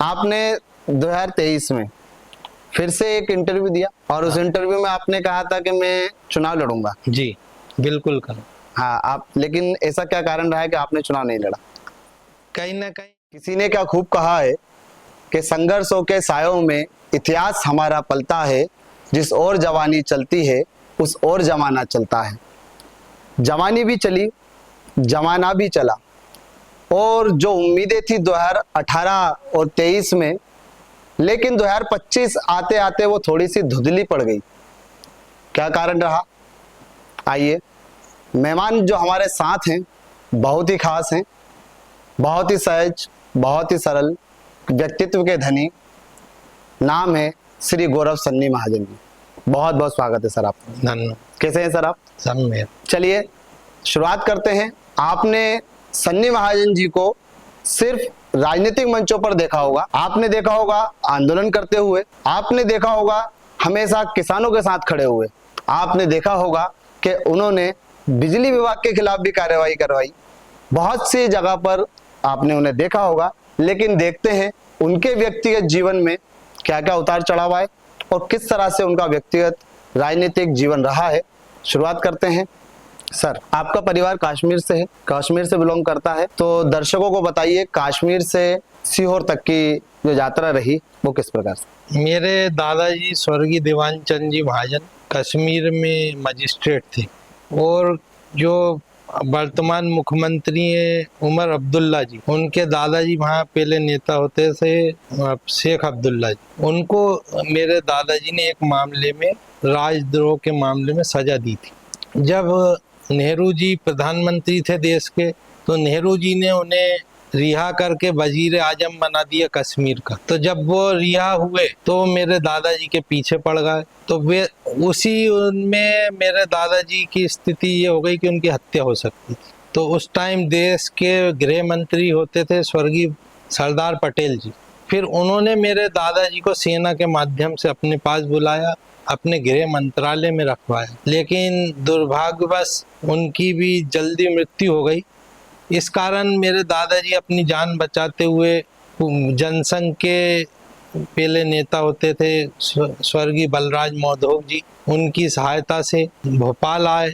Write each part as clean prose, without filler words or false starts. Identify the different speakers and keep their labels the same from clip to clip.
Speaker 1: आपने 2023 में फिर से एक इंटरव्यू दिया और उस इंटरव्यू में आपने कहा था कि मैं चुनाव लड़ूंगा।
Speaker 2: जी बिल्कुल करो।
Speaker 1: हाँ, आप लेकिन ऐसा क्या कारण रहा है कि आपने चुनाव नहीं लड़ा?
Speaker 2: कहीं ना कहीं
Speaker 1: किसी ने क्या खूब कहा है कि संघर्षों के सायों में इतिहास हमारा पलता है, जिस ओर जवानी चलती है उस ओर जमाना चलता है। जवानी भी चली, जमाना भी चला, और जो उम्मीदें थी 2018 और 23 में, लेकिन 2025 आते आते वो थोड़ी सी धुंधली पड़ गई। क्या कारण रहा? आइए, मेहमान जो हमारे साथ हैं बहुत ही खास हैं, बहुत ही सहज, बहुत ही सरल, व्यक्तित्व के धनी। नाम है श्री गौरव सन्नी महाजन जी। बहुत बहुत स्वागत है सर आपका।
Speaker 2: धन्यवाद।
Speaker 1: कैसे हैं सर आप?
Speaker 2: सब में
Speaker 1: चलिए शुरुआत करते हैं। आपने सन्नी महाजन जी को सिर्फ राजनीतिक मंचों पर देखा होगा, आपने देखा होगा आंदोलन करते हुए, आपने देखा होगा हमेशा किसानों के साथ खड़े हुए, आपने देखा होगा कि उन्होंने बिजली विभाग के खिलाफ भी कार्रवाई करवाई। बहुत सी जगह पर आपने उन्हें देखा होगा, लेकिन देखते हैं उनके व्यक्तिगत जीवन में क्या क्या उतार चढ़ाव आए और किस तरह से उनका व्यक्तिगत राजनीतिक जीवन रहा है। शुरुआत करते हैं। सर, आपका परिवार कश्मीर से है, कश्मीर से बिलोंग करता है, तो दर्शकों को बताइए कश्मीर से सीहोर तक की जो यात्रा रही वो किस प्रकार से?
Speaker 2: मेरे दादाजी स्वर्गीय दीवान चंद जी महाजन कश्मीर में मजिस्ट्रेट थे, और जो वर्तमान मुख्यमंत्री हैं उमर अब्दुल्ला जी, उनके दादाजी वहाँ पहले नेता होते थे शेख अब्दुल्ला जी। उनको मेरे दादाजी ने एक मामले में, राजद्रोह के मामले में सजा दी थी। जब नेहरू जी प्रधानमंत्री थे देश के, तो नेहरू जी ने उन्हें रिहा करके वजीर आजम बना दिया कश्मीर का। तो जब वो रिहा हुए तो मेरे दादाजी के पीछे पड़ गए, तो वे उसी उनमें मेरे दादाजी की स्थिति ये हो गई कि उनकी हत्या हो सकती थी। तो उस टाइम देश के गृह मंत्री होते थे स्वर्गीय सरदार पटेल जी। फिर उन्होंने मेरे दादाजी को सेना के माध्यम से अपने पास बुलाया, अपने गृह मंत्रालय में रखवाया, लेकिन दुर्भाग्यवश उनकी भी जल्दी मृत्यु हो गई। इस कारण मेरे दादाजी अपनी जान बचाते हुए जनसंघ के पहले नेता होते थे स्वर्गीय बलराज मौधोक जी, उनकी सहायता से भोपाल आए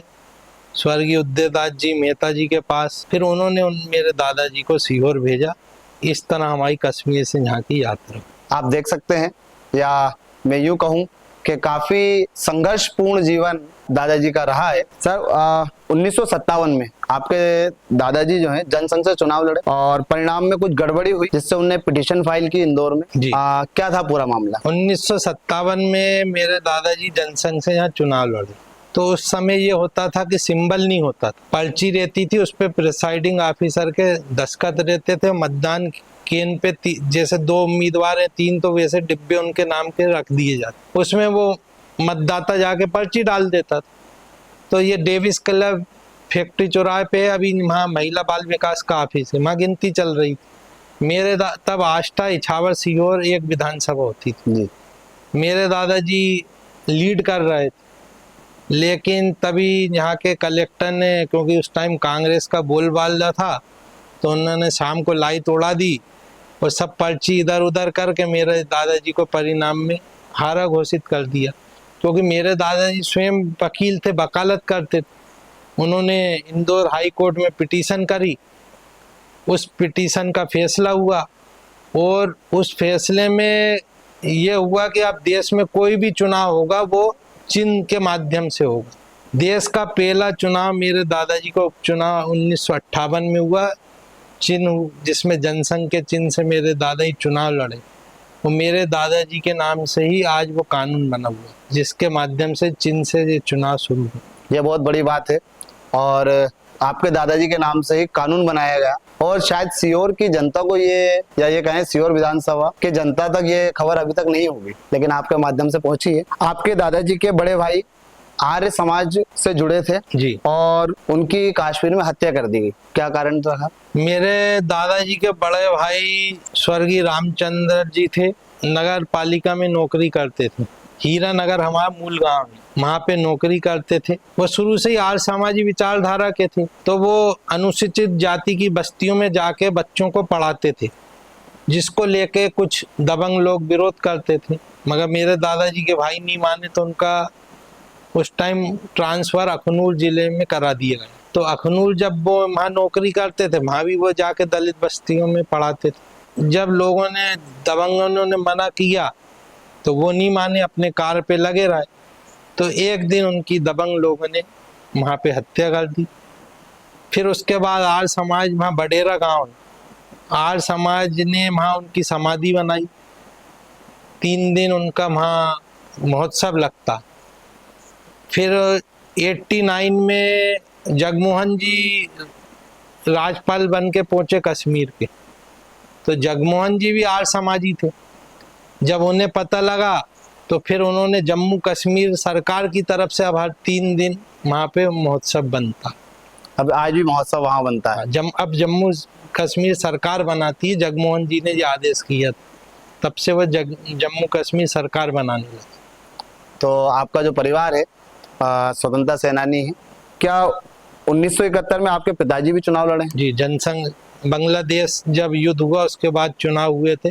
Speaker 2: स्वर्गीय उदयदास जी मेहता जी के पास। फिर उन्होंने मेरे दादाजी को सीहोर भेजा। इस तरह हमारी कश्मीर से यहाँ की यात्रा।
Speaker 1: आप देख सकते हैं, या मैं यूं कहूं कि काफी संघर्षपूर्ण जीवन दादाजी का रहा है। सर, 1957 में आपके दादाजी जो हैं जनसंघ से चुनाव लड़े और परिणाम में कुछ गड़बड़ी हुई, जिससे उन्होंने पिटीशन फाइल की इंदौर में। क्या था पूरा मामला?
Speaker 2: 1957 में मेरे दादाजी जनसंघ से यहाँ चुनाव लड़े, तो उस समय ये होता था कि सिंबल नहीं होता था, पर्ची रहती थी, उस पे प्रिसाइडिंग ऑफिसर के दस्तखत रहते थे। मतदान केंद्र पे जैसे 2 उम्मीदवार हैं, 3, तो वैसे डिब्बे उनके नाम के रख दिए जाते, उसमें वो मतदाता जाके पर्ची डाल देता था। तो ये डेविस क्लब फैक्ट्री चौराहे पे अभी वहाँ महिला बाल विकास का ऑफिस है, वहाँ गिनती चल रही थी। मेरे तब आष्टा इछावर सीहोर एक विधानसभा होती थी जी। मेरे दादाजी लीड कर रहे थे, लेकिन तभी यहाँ के कलेक्टर ने, क्योंकि उस टाइम कांग्रेस का बोलबाला था, तो उन्होंने शाम को लाइट उड़ा दी और सब पर्ची इधर उधर करके मेरे दादाजी को परिणाम में हारा घोषित कर दिया। क्योंकि मेरे दादाजी स्वयं वकील थे, वकालत करते थे। उन्होंने इंदौर हाई कोर्ट में पिटीशन करी, उस पिटीशन का फैसला हुआ, और उस फैसले में ये हुआ कि अब देश में कोई भी चुनाव होगा वो चिन्ह के माध्यम से होगा। देश का पहला चुनाव मेरे दादाजी को उपचुनाव 1958 में हुआ, चिन्ह जिसमें जनसंघ के चिन्ह से मेरे दादाजी चुनाव लड़े, वो मेरे दादाजी के नाम से ही आज वो कानून बना हुआ, जिसके माध्यम से चिन्ह से ये चुनाव शुरू हुआ।
Speaker 1: ये बहुत बड़ी बात है, और आपके दादाजी के नाम से ही कानून बनाया गया, और शायद सीहोर की जनता को ये, या ये कहें सीहोर विधानसभा के जनता तक ये खबर अभी तक नहीं होगी, लेकिन आपके माध्यम से पहुंची है। आपके दादाजी के बड़े भाई आर्य समाज से जुड़े थे
Speaker 2: जी,
Speaker 1: और उनकी कश्मीर में हत्या कर दी गई, क्या कारण था?
Speaker 2: मेरे दादाजी के बड़े भाई स्वर्गीय रामचंद्र जी थे, नगर पालिका में नौकरी करते थे। हीरा नगर हमारा मूल गांव है, वहाँ पे नौकरी करते थे। वो शुरू से ही आर्य समाजी विचारधारा के थे, तो वो अनुसूचित जाति की बस्तियों में जाके बच्चों को पढ़ाते थे। जिसको लेके कुछ दबंग लोग विरोध करते थे, मगर मेरे दादाजी के भाई नहीं माने तो उनका उस टाइम ट्रांसफर अखनूर जिले में करा दिया गया। तो अखनूर जब वो वहाँ नौकरी करते थे, वहाँ भी वो जाके दलित बस्तियों में पढ़ाते थे। जब लोगों ने दबंगों ने मना किया तो वो नहीं माने, अपने कार पे लगे रहे। तो एक दिन उनकी दबंग लोगों ने वहाँ पे हत्या कर दी। फिर उसके बाद आर्य समाज, वहाँ बडेरा गांव है, आर्य समाज ने वहाँ उनकी समाधि बनाई। 3 दिन उनका वहाँ महोत्सव लगता। फिर 89 में जगमोहन जी राज्यपाल बन के पहुंचे कश्मीर के। तो जगमोहन जी भी आर्य समाजी थे। जब उन्हें पता लगा तो फिर उन्होंने जम्मू कश्मीर सरकार की तरफ से अब हर 3 दिन वहाँ पे महोत्सव बनता।
Speaker 1: अब आज भी महोत्सव वहाँ बनता है?
Speaker 2: अब जम्मू कश्मीर सरकार बनाती है, जगमोहन जी ने ये आदेश किया, तब से वह जम्मू कश्मीर सरकार बनाने लगी।
Speaker 1: तो आपका जो परिवार है स्वतंत्रता सेनानी है, क्या 1971 में आपके पिताजी भी चुनाव लड़े?
Speaker 2: जी, जनसंघ बांग्लादेश जब युद्ध हुआ उसके बाद चुनाव हुए थे,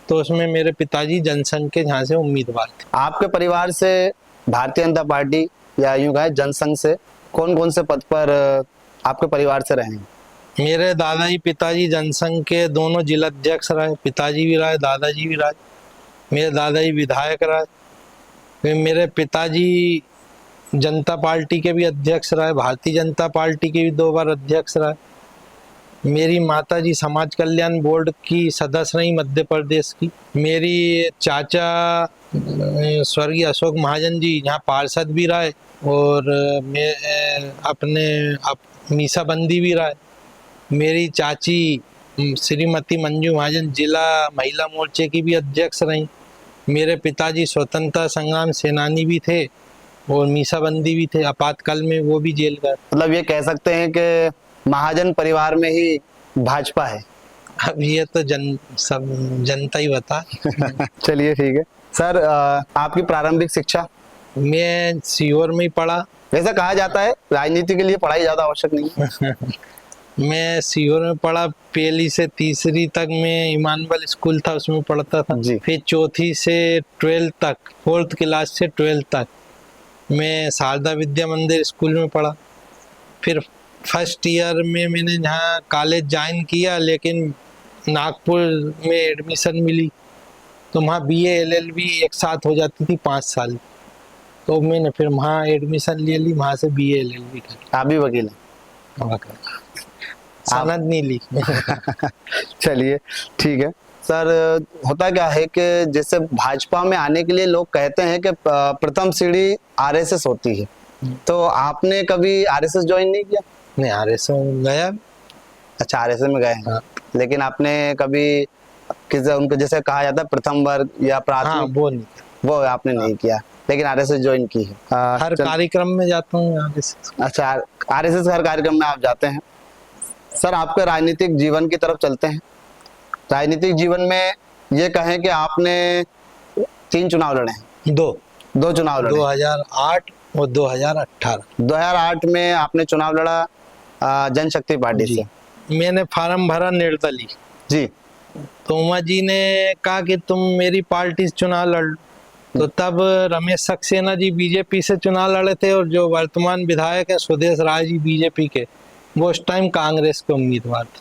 Speaker 2: तो उसमें मेरे पिताजी जनसंघ के यहाँ से उम्मीदवार थे।
Speaker 1: आपके परिवार से भारतीय जनता पार्टी या यूं कहें जनसंघ से कौन कौन से पद पर आपके परिवार से रहे हैं?
Speaker 2: मेरे दादाजी पिताजी जनसंघ के दोनों जिला अध्यक्ष रहे, पिताजी भी रहे, दादाजी भी रहे। मेरे दादाजी विधायक रहे। फिर मेरे पिताजी जनता पार्टी के भी अध्यक्ष रहे, भारतीय जनता पार्टी के भी 2 बार अध्यक्ष रहे। मेरी माताजी समाज कल्याण बोर्ड की सदस्य रही मध्य प्रदेश की। मेरी चाचा स्वर्गीय अशोक महाजन जी यहाँ पार्षद भी रहे, और मीसाबंदी भी रहे। मेरी चाची श्रीमती मंजू महाजन जिला महिला मोर्चे की भी अध्यक्ष रही। मेरे पिताजी स्वतंत्रता संग्राम सेनानी भी थे और मीसाबंदी भी थे। आपातकाल में वो भी जेल गए।
Speaker 1: मतलब ये कह सकते हैं कि महाजन परिवार में ही भाजपा है।
Speaker 2: अब ये तो सब जनता ही बता।
Speaker 1: चलिए ठीक है सर। आपकी प्रारंभिक शिक्षा?
Speaker 2: मैं सीहोर में ही पढ़ा।
Speaker 1: वैसा कहा जाता है राजनीति के लिए पढ़ाई ज्यादा आवश्यक नहीं है।
Speaker 2: मैं सीहोर में पढ़ा। 1 से 3 तक मैं इमानुअल स्कूल था, उसमें पढ़ता था
Speaker 1: जी।
Speaker 2: फिर 4 से 12 तक, 4th क्लास से 12 तक मैं शारदा विद्या मंदिर स्कूल में पढ़ा। फिर फर्स्ट ईयर में मैंने यहाँ कॉलेज ज्वाइन किया, लेकिन नागपुर में एडमिशन मिली तो वहाँ BA LLB एक साथ हो जाती थी 5 साल। तो मैंने फिर वहाँ एडमिशन ले ली, वहाँ से BA LLB कर।
Speaker 1: आप भी वकील हैं?
Speaker 2: सनद नहीं ली।
Speaker 1: चलिए ठीक है सर। होता क्या है कि जैसे भाजपा में आने के लिए लोग कहते हैं कि प्रथम सीढ़ी RSS होती है, तो आपने कभी RSS ज्वाइन नहीं किया?
Speaker 2: नहीं, RSS गया।
Speaker 1: अच्छा, RSS में गए हैं।
Speaker 2: हाँ।
Speaker 1: लेकिन आपने कभी किसी उनको जैसे कहा जाता है प्रथम वर्ग या प्राथमिक,
Speaker 2: हाँ, वो नहीं,
Speaker 1: वो आपने नहीं किया, लेकिन RSS ज्वाइन की है?
Speaker 2: हर कार्यक्रम में जाता हूँ RSS।
Speaker 1: अच्छा, RSS हर कार्यक्रम में आप जाते हैं। सर आपके राजनीतिक जीवन की तरफ चलते हैं। राजनीतिक जीवन में ये कहें कि आपने 3 चुनाव लड़े हैं। 2 चुनाव लड़े।
Speaker 2: 2008 और 2018।
Speaker 1: 2008 में आपने चुनाव लड़ा जनशक्ति पार्टी से।
Speaker 2: मैंने फार्म भरा निर्दलीय
Speaker 1: जी।
Speaker 2: तो उमा जी ने कहा कि तुम मेरी पार्टी से चुनाव लड़। तो तब रमेश सक्सेना जी बीजेपी से चुनाव लड़े थे, और जो वर्तमान विधायक है सुदेश राय जी बीजेपी के, वो उस टाइम कांग्रेस के उम्मीदवार थे।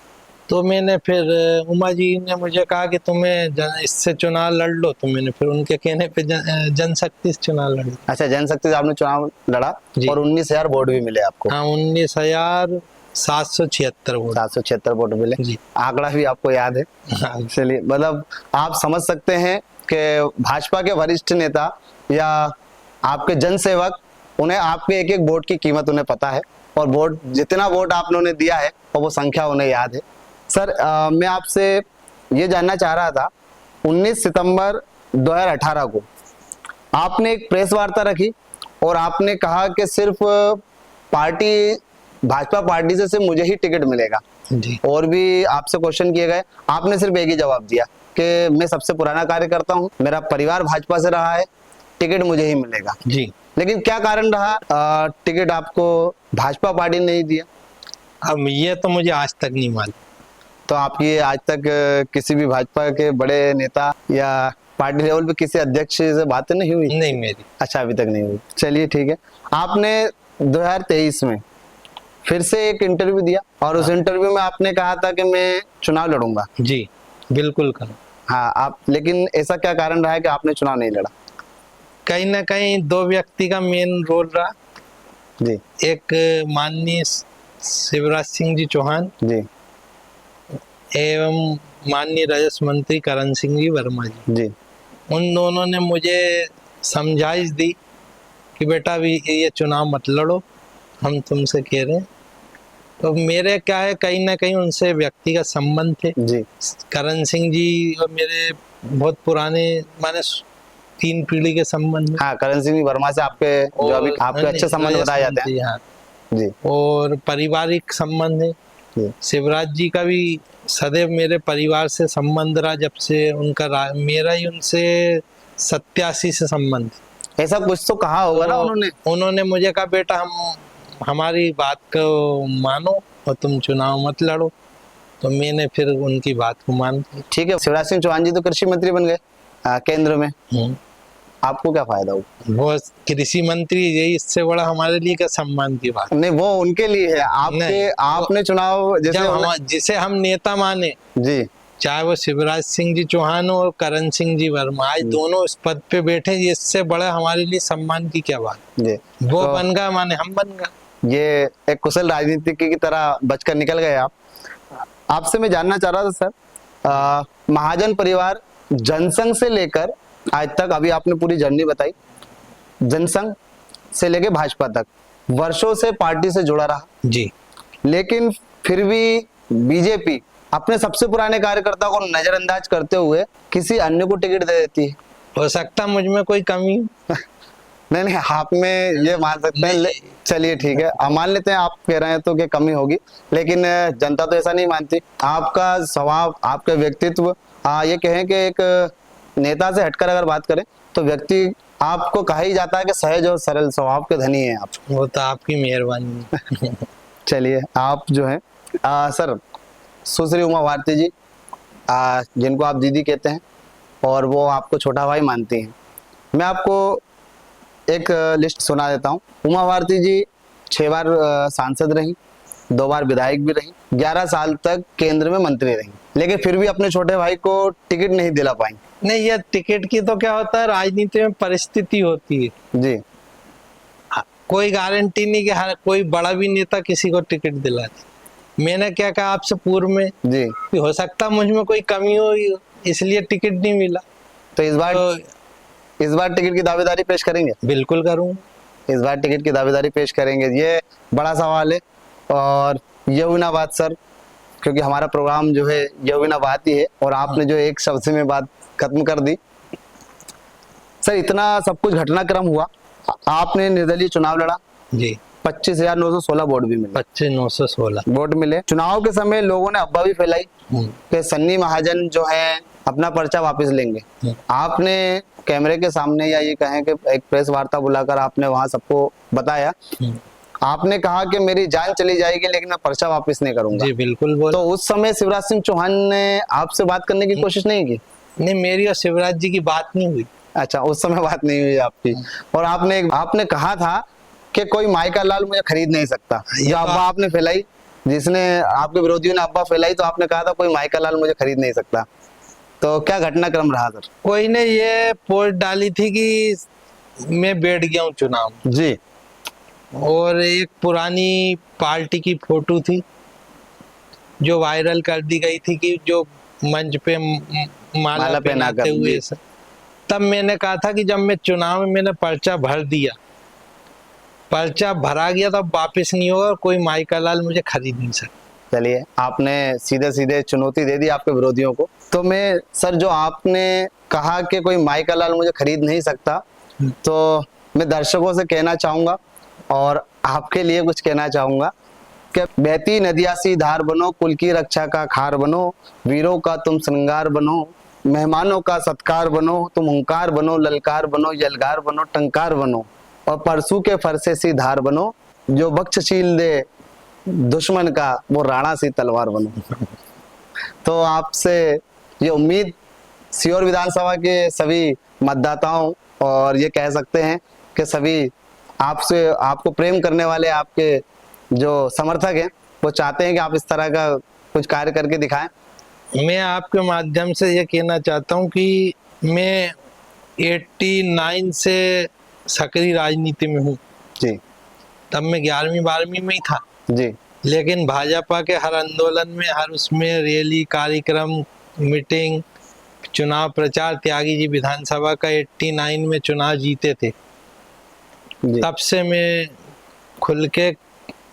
Speaker 2: तो मैंने फिर उमा जी ने मुझे कहा कि तुम्हें इससे चुनाव लड़ लो, तो मैंने फिर उनके कहने पे जनशक्ति से चुनाव लड़ा।
Speaker 1: अच्छा, जनशक्ति से आपने चुनाव लड़ा और 19,000 वोट भी मिले आपको?
Speaker 2: हाँ, 19,776 वोट।
Speaker 1: 776 वोट मिले
Speaker 2: जी।
Speaker 1: आंकड़ा भी आपको याद है?
Speaker 2: हाँ।
Speaker 1: चलिए, मतलब आप समझ सकते हैं कि भाजपा के वरिष्ठ नेता या आपके जनसेवक, उन्हें आपके एक एक वोट की कीमत उन्हें पता है, और वोट जितना वोट आपने उन्हें दिया है और वो संख्या उन्हें याद है। सर मैं आपसे ये जानना चाह रहा था, 19 सितंबर 2018 को आपने एक प्रेस वार्ता रखी और आपने कहा कि सिर्फ भाजपा पार्टी से सिर्फ मुझे ही टिकट मिलेगा
Speaker 2: जी।
Speaker 1: और भी आपसे क्वेश्चन किए गए, आपने सिर्फ एक ही जवाब दिया कि मैं सबसे पुराना कार्यकर्ता हूं, मेरा परिवार भाजपा से रहा है, टिकट मुझे ही मिलेगा।
Speaker 2: जी।
Speaker 1: लेकिन क्या कारण रहा टिकट आपको भाजपा पार्टी ने नहीं दिया?
Speaker 2: अब ये तो मुझे आज तक नहीं मालूम।
Speaker 1: तो आपकी आज तक किसी भी भाजपा के बड़े नेता या पार्टी लेवल पे किसी अध्यक्ष से बात नहीं हुई?
Speaker 2: नहीं मेरी।
Speaker 1: अच्छा, अभी तक नहीं हुई। चलिए ठीक है। आपने 2023 में फिर से एक इंटरव्यू दिया और उस इंटरव्यू में आपने कहा था कि मैं चुनाव लड़ूंगा।
Speaker 2: जी बिल्कुल करूँ।
Speaker 1: हाँ, आप, लेकिन ऐसा क्या कारण रहा है कि आपने चुनाव नहीं लड़ा?
Speaker 2: कहीं ना कहीं दो व्यक्ति का मेन रोल रहा।
Speaker 1: जी
Speaker 2: एक माननीय शिवराज सिंह जी चौहान
Speaker 1: जी
Speaker 2: एवं माननीय राजस्व मंत्री करण सिंह जी वर्मा जी।
Speaker 1: जी
Speaker 2: उन दोनों ने मुझे समझाइश दी कि बेटा भी ये चुनाव मत लड़ो, हम तुमसे कह रहे हैं। तो मेरे क्या है, कहीं ना कहीं उनसे व्यक्तिगत संबंध थे।
Speaker 1: जी
Speaker 2: करण सिंह जी और मेरे बहुत पुराने, माने 3 पीढ़ी के संबंध हैं।
Speaker 1: हाँ, करण सिंह वर्मा से आपके जो अभी
Speaker 2: और
Speaker 1: आपके अच्छे संबंध बताए जाते हैं।
Speaker 2: हाँ।
Speaker 1: जी
Speaker 2: और पारिवारिक संबंध है।
Speaker 1: जी
Speaker 2: शिवराज जी का भी सदैव मेरे परिवार से संबंध रहा, जब से उनका मेरा ही उनसे 87 से संबंध।
Speaker 1: ऐसा कुछ तो कहा होगा ना उन्होंने?
Speaker 2: उन्होंने मुझे कहा बेटा हमारी बात को मानो और तुम चुनाव मत लड़ो। तो मैंने फिर उनकी बात को मान ली।
Speaker 1: ठीक है। शिवराज सिंह चौहान जी तो कृषि मंत्री बन गए केंद्र में, आपको क्या फायदा हुआ?
Speaker 2: वो कृषि मंत्री, यही इससे बड़ा हमारे लिए क्या सम्मान की बात।
Speaker 1: नहीं, वो उनके लिए है। आपके
Speaker 2: नहीं,
Speaker 1: आपने चुनाव जैसे
Speaker 2: जब जिसे हम नेता माने,
Speaker 1: जी
Speaker 2: चाहे वो शिवराज सिंह जी चौहान हो और करण सिंह जी वर्मा, आज दोनों इस पद पे बैठे, इससे बड़ा हमारे लिए सम्मान की क्या बात।
Speaker 1: जी
Speaker 2: वो
Speaker 1: तो
Speaker 2: बन गया माने हम बन गए।
Speaker 1: ये एक कुशल राजनीतिक की तरह बचकर निकल गए आप। आपसे मैं जानना चाह रहा था सर, महाजन परिवार जनसंघ से लेकर आज तक, अभी आपने पूरी जर्नी बताई, जनसंघ से लेकर भाजपा तक वर्षों से पार्टी से जुड़ा रहा,
Speaker 2: जी।
Speaker 1: लेकिन फिर भी बीजेपी अपने सबसे पुराने कार्यकर्ता को नजरअंदाज करते हुए किसी अन्य को टिकट दे देती है।
Speaker 2: हो सकता मुझ में कोई कमी हो।
Speaker 1: नहीं नहीं, आप में ये मान सकते हैं। चलिए ठीक है, हम मान लेते हैं आप कह रहे हैं तो कि कमी होगी, लेकिन जनता तो ऐसा नहीं मानती। आपका स्वभाव, आपका व्यक्तित्व, ये कहें कि एक नेता से हटकर अगर बात करें तो व्यक्ति आपको कहा ही जाता है कि सहज और सरल स्वभाव के धनी हैं आप।
Speaker 2: वो तो आपकी मेहरबानी।
Speaker 1: चलिए, आप जो है सर, सुश्री उमा भारती जी, जिनको आप दीदी कहते हैं और वो आपको छोटा भाई मानती हैं, मैं आपको एक लिस्ट सुना देता हूँ। उमा भारती जी 6 बार सांसद रही, 2 बार विधायक भी रही, 11 साल तक केंद्र में मंत्री रही, लेकिन फिर भी अपने छोटे भाई को टिकट नहीं दिला पाई।
Speaker 2: नहीं, ये टिकट की तो क्या होता है, राजनीति में परिस्थिति होती है
Speaker 1: जी।
Speaker 2: कोई गारंटी नहीं कि हर कोई बड़ा भी नेता किसी को टिकट दिला दे। मैंने क्या कहा आपसे पूर्व में
Speaker 1: जी
Speaker 2: कि हो सकता मुझ में कोई कमी हो, इसलिए टिकट नहीं मिला।
Speaker 1: तो इस बार टिकट की दावेदारी पेश करेंगे?
Speaker 2: बिल्कुल करूंगा।
Speaker 1: इस बार टिकट की दावेदारी पेश करेंगे। ये बड़ा सवाल है। और ये हुई ना बात सर, क्योंकि हमारा प्रोग्राम जो है ये हुई ना बात ही है, और आपने जो एक शब्द में बात खत्म कर दी। सर, इतना सब कुछ घटनाक्रम हुआ, आपने निर्दलीय चुनाव लड़ा
Speaker 2: जी।
Speaker 1: 25,916 वोट भी मिले।
Speaker 2: 25,916
Speaker 1: वोट मिले। चुनाव के समय लोगों ने अफवाह भी फैलाई कि सन्नी महाजन जो है अपना पर्चा वापस लेंगे। आपने कैमरे के सामने, या ये कहें कि एक प्रेस वार्ता बुलाकर आपने वहां सबको बताया, आपने कहा कि मेरी जान चली जाएगी लेकिन मैं पर्चा वापस नहीं करूंगा।
Speaker 2: जी बिल्कुल बोल।
Speaker 1: तो उस समय शिवराज सिंह चौहान ने आपसे बात करने की कोशिश नहीं की?
Speaker 2: नहीं, मेरी और शिवराज जी की बात नहीं हुई।
Speaker 1: अच्छा, उस समय बात नहीं हुई आपकी। और आपने कहा था कि कोई माइका लाल मुझे खरीद नहीं सकता। जो अफवाह आपने फैलाई, जिसने आपके विरोधियों ने अफवाह फैलाई, तो आपने कहा था कोई माइका लाल मुझे खरीद नहीं सकता। तो क्या घटनाक्रम रहा सर?
Speaker 2: कोई ने ये पोस्ट डाली थी कि मैं बैठ गया हूँ चुनाव
Speaker 1: जी,
Speaker 2: और एक पुरानी पार्टी की फोटो थी जो वायरल कर दी गई थी कि जो मंच पे माला पहनाते हुए। तब मैंने कहा था कि जब मैं चुनाव में मैंने पर्चा भर दिया, पर्चा भरा गया, तब वापस नहीं होगा, कोई माइका लाल मुझे खरीद नहीं सकता।
Speaker 1: चलिए, आपने सीधे सीधे चुनौती दे दी आपके विरोधियों को। तो मैं सर, जो आपने कहा कि कोई माइका लाल मुझे खरीद नहीं सकता, तो मैं दर्शकों से कहना चाहूंगा और आपके लिए कुछ कहना चाहूंगा कि बहती नदिया सी धार बनो, कुल की रक्षा का खार बनो, वीरों का तुम श्रृंगार बनो, मेहमानों का सत्कार बनो, तुम हुंकार बनो, ललकार बनो, यलगार बनो, टंकार बनो, और परसू के फरसे सी धार बनो, जो बख्शशील दे दुश्मन का वो राणा सी तलवार बनो। तो आपसे ये उम्मीद सीहोर विधानसभा के सभी मतदाताओं और ये कह सकते हैं कि सभी आपसे आपको प्रेम करने वाले आपके जो समर्थक हैं वो चाहते हैं कि आप इस तरह का कुछ कार्य करके दिखाएं।
Speaker 2: मैं आपके माध्यम से ये कहना चाहता हूँ कि मैं 89 से सक्रिय राजनीति में हूँ।
Speaker 1: जी
Speaker 2: तब मैं 11वीं 12वीं में ही था,
Speaker 1: जी
Speaker 2: लेकिन भाजपा के हर आंदोलन में, हर उसमें रैली, कार्यक्रम, मीटिंग, चुनाव प्रचार, त्यागी जी विधानसभा का 89 में चुनाव जीते थे।
Speaker 1: जी
Speaker 2: तब से मैं खुल के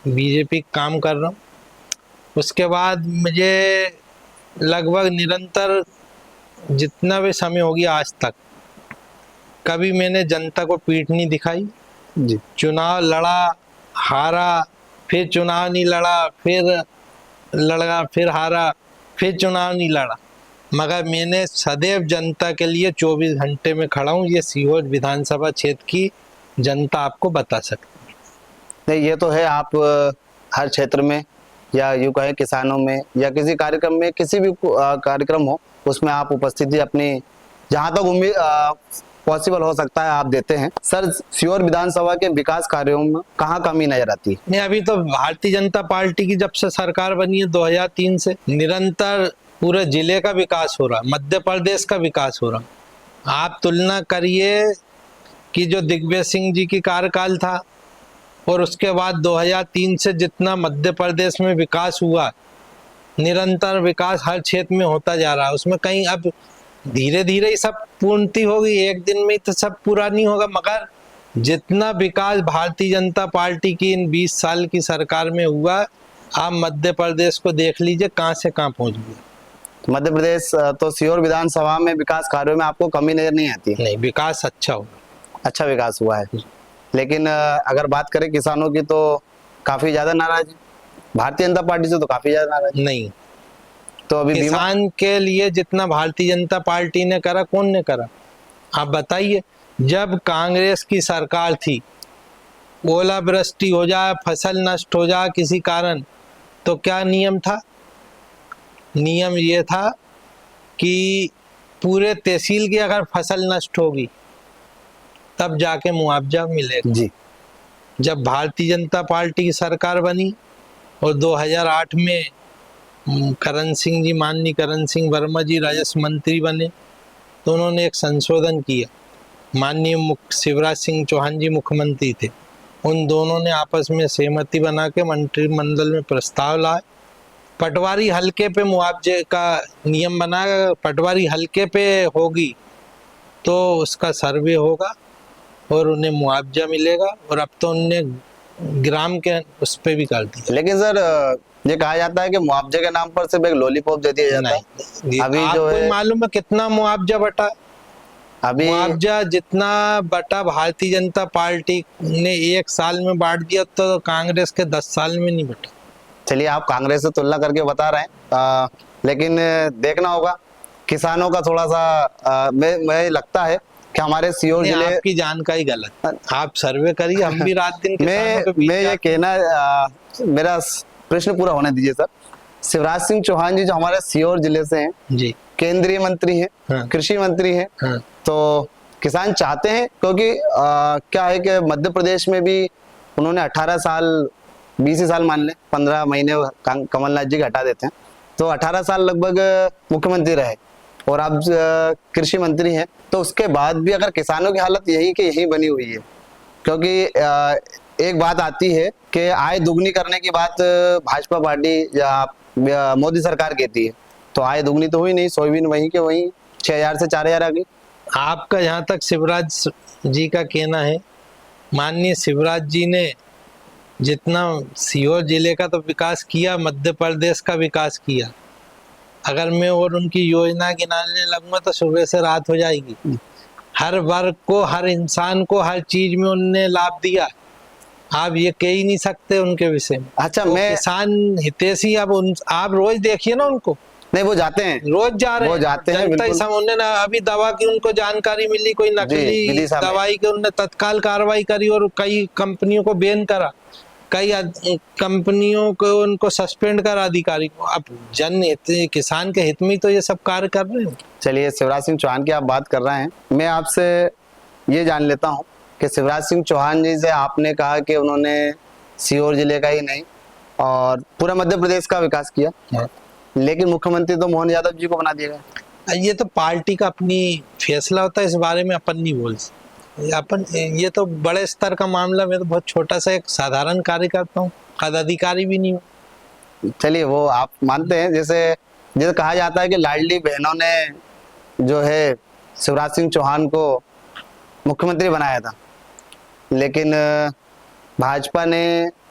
Speaker 2: बीजेपी काम कर रहा हूँ। उसके बाद मुझे लगभग निरंतर जितना भी समय हो गया आज तक कभी मैंने जनता को पीठ नहीं दिखाई।
Speaker 1: जी
Speaker 2: चुनाव लड़ा, हारा, फिर चुनाव नहीं लड़ा, फिर लड़ा, फिर हारा, फिर चुनाव नहीं लड़ा, मगर मैंने सदैव जनता के लिए 24 घंटे में खड़ा हूँ। ये सीहोर विधानसभा क्षेत्र की जनता आपको बता सकती है।
Speaker 1: नहीं, ये तो है। आप हर क्षेत्र में या यूँ कहें किसानों में या किसी कार्यक्रम में, किसी भी कार्यक्रम हो उसमें आप उपस्थिति अपनी जहाँ तक उम्मीद पॉसिबल हो सकता है आप देते हैं। सर, सीहोर विधानसभा के विकास कार्यों में कहाँ कमी नजर आती है?
Speaker 2: नहीं, अभी तो भारतीय जनता पार्टी की जब से सरकार बनी है 2003 से निरंतर पूरे जिले का विकास हो रहा, मध्य प्रदेश का विकास हो रहा। आप तुलना करिए कि जो दिग्विजय सिंह जी की कार्यकाल था और उसके बाद 2003 से जितना मध्य प्रदेश में विकास हुआ, निरंतर विकास हर क्षेत्र में होता जा रहा है। उसमें कहीं अब धीरे धीरे ही सब पूर्णति होगी, एक दिन में तो सब पूरा नहीं होगा, मगर जितना विकास भारतीय जनता पार्टी की इन 20 साल की सरकार में हुआ, आप मध्य प्रदेश को देख लीजिए कहाँ से कहाँ पहुंच गया।
Speaker 1: मध्य प्रदेश तो सीहोर विधानसभा में विकास कार्यों में आपको कमी नजर नहीं आती?
Speaker 2: नहीं, विकास अच्छा हुआ,
Speaker 1: अच्छा विकास हुआ है। लेकिन अगर बात करें किसानों की तो काफी ज्यादा नाराज है, भारतीय जनता पार्टी से तो काफी ज्यादा नाराज है।
Speaker 2: नहीं,
Speaker 1: तो अभी
Speaker 2: किसान के लिए जितना भारतीय जनता पार्टी ने करा, कौन ने करा? आप बताइए। जब कांग्रेस की सरकार थी, ओलावृष्टि हो जाए, फसल नष्ट हो जाए किसी कारण, तो क्या नियम था? नियम ये था कि पूरे तहसील की अगर फसल नष्ट होगी तब जाके मुआवजा मिलेगा।
Speaker 1: जी
Speaker 2: जब भारतीय जनता पार्टी की सरकार बनी और 2008 में करण सिंह जी, माननीय करण सिंह वर्मा जी राजस्व मंत्री बने, तो उन्होंने एक संशोधन किया। माननीय शिवराज सिंह चौहान जी मुख्यमंत्री थे, उन दोनों ने आपस में सहमति बना के मंत्रिमंडल में प्रस्ताव लाए, पटवारी हल्के पे मुआवजे का नियम बनाया। पटवारी हल्के पे होगी तो उसका सर्वे होगा और उन्हें मुआवजा मिलेगा, और अब तो उनने ग्राम के उस पे भी कर दिया।
Speaker 1: लेकिन सर ये कहा जाता है कि मुआवजे के नाम पर सिर्फ एक लॉलीपॉप दे दिया जाता है। अभी जो है
Speaker 2: मालूम है कितना मुआवजा बटा?
Speaker 1: अभी
Speaker 2: मुआवजा जितना बटा भारतीय जनता पार्टी ने 1 साल में बांट दिया, तो कांग्रेस के 10 साल में नहीं बटा।
Speaker 1: चलिए, आप कांग्रेस से तुलना करके बता रहे हैं, लेकिन देखना होगा किसानों का थोड़ा सा मैं लगता है कि हमारे सीहोर जिले,
Speaker 2: आपकी जानकारी गलत, आप सर्वे करिए, हम भी रात दिन
Speaker 1: मैं ये कहना, मेरा प्रश्न पूरा होने दीजिए सर। शिवराज सिंह चौहान जी जो हमारे सीहोर जिले से हैं
Speaker 2: जी,
Speaker 1: केंद्रीय मंत्री हैं,
Speaker 2: हाँ,
Speaker 1: कृषि मंत्री हैं,
Speaker 2: हाँ,
Speaker 1: तो किसान चाहते हैं, क्योंकि क्या है कि मध्य प्रदेश में भी उन्होंने 18 साल 20 साल मान लें, 15 महीने कमलनाथ जी के हटा देते हैं, तो 18 साल लगभग मुख्यमंत्री रहे और अब कृषि मंत्री हैं। तो उसके बाद भी अगर किसानों की हालत यही कि यही बनी हुई है, क्योंकि एक बात आती है कि आय दुगनी करने की बात भाजपा पार्टी या मोदी सरकार कहती है, तो आय दुगनी तो हुई नहीं, सोयाबीन वहीं के वहीं 6000 से 4000 आ गई।
Speaker 2: आपका जहाँ तक शिवराज जी का कहना है, माननीय शिवराज जी ने जितना सीहोर जिले का तो विकास किया, मध्य प्रदेश का विकास किया। अगर मैं और उनकी योजना गिनाने लगूंगा तो सुबह से रात हो जाएगी। हर वर्ग को, हर इंसान को, हर चीज में उनने लाभ दिया। आप ये कह ही नहीं सकते उनके विषय में।
Speaker 1: अच्छा, मैं
Speaker 2: किसान हितैषी, अब आप रोज देखिए ना उनको।
Speaker 1: नहीं, वो जाते हैं,
Speaker 2: रोज जा रहे हैं,
Speaker 1: वो जाते हैं,
Speaker 2: उन्होंने ना अभी दवा की उनको जानकारी मिली, कोई नकली दवाई की उन्होंने तत्काल कार्रवाई करी और कई कंपनियों को बैन करा। कई कंपनियों को उनको सस्पेंड कर अधिकारी को। अब जन हित, किसान के हित में तो ये सब कार्य कर रहे हैं।
Speaker 1: चलिए, शिवराज सिंह चौहान की आप बात कर रहे हैं, मैं आपसे ये जान लेता हूँ कि शिवराज सिंह चौहान जी से आपने कहा कि उन्होंने सीहोर जिले का ही नहीं और पूरा मध्य प्रदेश का विकास किया, लेकिन मुख्यमंत्री तो मोहन यादव जी को बना दिया गया।
Speaker 2: ये तो पार्टी का अपनी फैसला होता है, इस बारे में अपन नहीं बोल सकते। अपन, ये तो बड़े स्तर का मामला, मैं तो बहुत छोटा सा एक साधारण कार्यकर्ता हूँ, पदाधिकारी भी नहीं हूँ।
Speaker 1: चलिए, वो आप मानते हैं, जैसे कहा जाता है कि लाडली बहनों ने जो है शिवराज सिंह चौहान को मुख्यमंत्री बनाया था, लेकिन भाजपा ने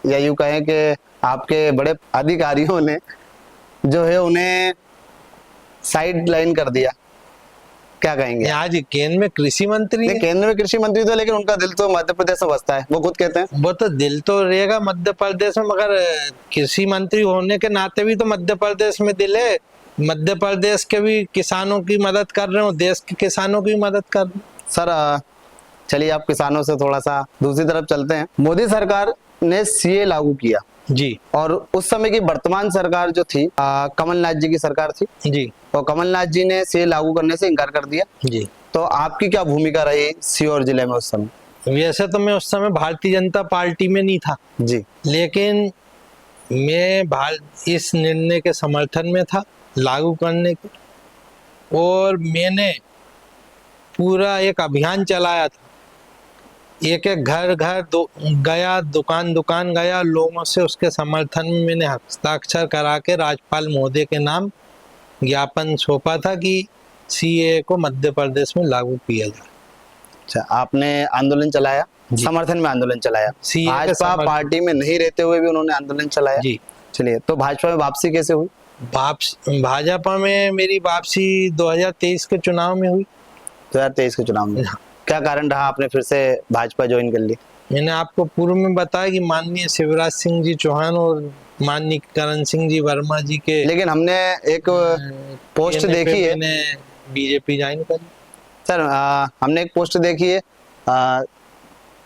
Speaker 1: या यूं कहें कि आपके बड़े अधिकारियों ने जो है उन्हें साइड लाइन कर दिया। क्या कहेंगे?
Speaker 2: आज केंद्र में कृषि मंत्री है।
Speaker 1: केंद्र में कृषि मंत्री तो, लेकिन उनका दिल तो मध्य प्रदेश में बसता है, वो खुद कहते हैं।
Speaker 2: वो तो दिल तो रहेगा मध्य प्रदेश में, मगर कृषि मंत्री होने के नाते भी तो मध्य प्रदेश में दिल है। मध्य प्रदेश के भी किसानों की मदद कर रहे हो, देश के किसानों की मदद कर रहे हो।
Speaker 1: सर चलिए, आप किसानों से थोड़ा सा दूसरी तरफ चलते हैं। मोदी सरकार ने सीए लागू किया
Speaker 2: जी,
Speaker 1: और उस समय की वर्तमान सरकार जो थी कमलनाथ जी की सरकार थी
Speaker 2: जी,
Speaker 1: और कमलनाथ जी ने सीए लागू करने से इनकार कर दिया।
Speaker 2: जी।
Speaker 1: तो आपकी क्या भूमिका रही सीहोर जिले में उस समय?
Speaker 2: वैसे तो मैं उस समय भारतीय जनता पार्टी में नहीं था
Speaker 1: जी,
Speaker 2: लेकिन मैं इस निर्णय के समर्थन में था लागू करने के, और मैंने पूरा एक अभियान चलाया था। एक एक घर घर गया, दुकान दुकान गया, लोगों से उसके समर्थन में मैंने हस्ताक्षर करा के राज्यपाल महोदय के नाम ज्ञापन सौंपा था कि सीए को मध्य प्रदेश में लागू किया जाए।
Speaker 1: अच्छा, आपने आंदोलन चलाया, समर्थन में आंदोलन चलाया। भाजपा पार्टी में नहीं रहते हुए भी उन्होंने आंदोलन चलाया।
Speaker 2: जी।
Speaker 1: चलिए, तो भाजपा में वापसी कैसे हुई?
Speaker 2: भाजपा में मेरी वापसी 2023 के चुनाव में हुई।
Speaker 1: 2023 के चुनाव में क्या कारण रहा आपने फिर से भाजपा ज्वाइन कर ली?
Speaker 2: मैंने आपको पूर्व में बताया कि माननीय शिवराज सिंह जी चौहान और माननीय करण सिंह जी वर्मा जी के,
Speaker 1: लेकिन हमने एक पोस्ट देखी है,
Speaker 2: मैंने बीजेपी ज्वाइन करी।
Speaker 1: सर हमने एक पोस्ट देखी है,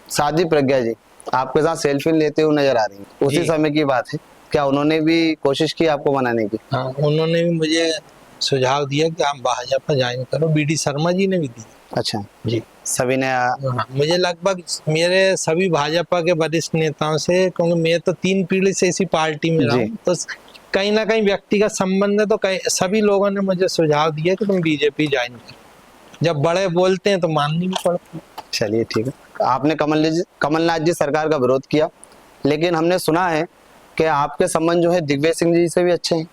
Speaker 1: साध्वी प्रज्ञा जी आपके साथ सेल्फी लेते हुए नजर आ रही है, उसी समय की बात है। क्या उन्होंने भी कोशिश की आपको बनाने की?
Speaker 2: हाँ, उन्होंने भी मुझे सुझाव दिया कि आप भाजपा ज्वाइन करो। बीडी शर्मा जी ने भी दी।
Speaker 1: अच्छा
Speaker 2: जी,
Speaker 1: सभी ने
Speaker 2: हाँ, मुझे लगभग मेरे सभी भाजपा के वरिष्ठ नेताओं से, क्योंकि मैं तो 3 पीढ़ी से इसी पार्टी में रहा हूँ, तो कहीं ना कहीं व्यक्तिगत संबंध है, तो सभी लोगों ने मुझे सुझाव दिया कि तुम बीजेपी ज्वाइन करो। जब बड़े बोलते हैं तो माननी भी पड़ती है।
Speaker 1: चलिए ठीक है, आपने कमलनाथ जी सरकार का विरोध किया, लेकिन हमने सुना है कि आपके संबंध जो है दिग्विजय सिंह जी से भी अच्छे हैं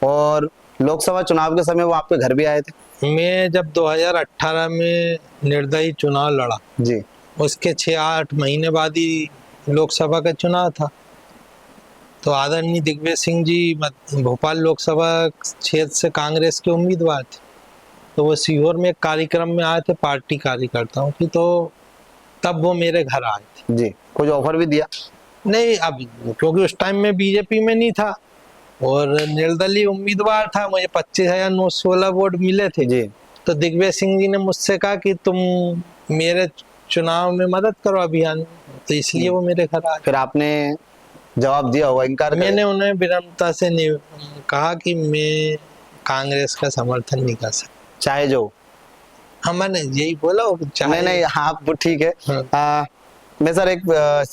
Speaker 1: और लोकसभा चुनाव के समय वो आपके घर भी आए थे।
Speaker 2: मैं जब 2018 में निर्दलीय चुनाव लड़ा
Speaker 1: जी,
Speaker 2: उसके 6-8 महीने बाद ही लोकसभा का चुनाव था, तो आदरणीय दिग्विजय सिंह जी भोपाल लोकसभा क्षेत्र से कांग्रेस के उम्मीदवार थे, तो वो सीहोर में एक कार्यक्रम में आए थे पार्टी कार्यकर्ताओं की, तो तब वो मेरे घर आए थे।
Speaker 1: जी, कुछ ऑफर भी दिया?
Speaker 2: नहीं, अब क्योंकि उस टाइम में बीजेपी में नहीं था और निर्दलीय उम्मीदवार था, मुझे 25,916 वोट मिले थे
Speaker 1: जी।
Speaker 2: तो दिग्विजय सिंह जी ने मुझसे कहा कि तुम मेरे चुनाव में मदद करो अभियान, तो इसलिए वो मेरे घर आए।
Speaker 1: फिर आपने जवाब दिया होगा, इनकार?
Speaker 2: मैंने उन्हें विनम्रता से कहा कि मैं कांग्रेस का समर्थन नहीं कर सकता,
Speaker 1: चाहे जो।
Speaker 2: हाँ, मैंने यही बोला।
Speaker 1: नहीं, हाँ वो ठीक है।
Speaker 2: हाँ।
Speaker 1: मैं सर एक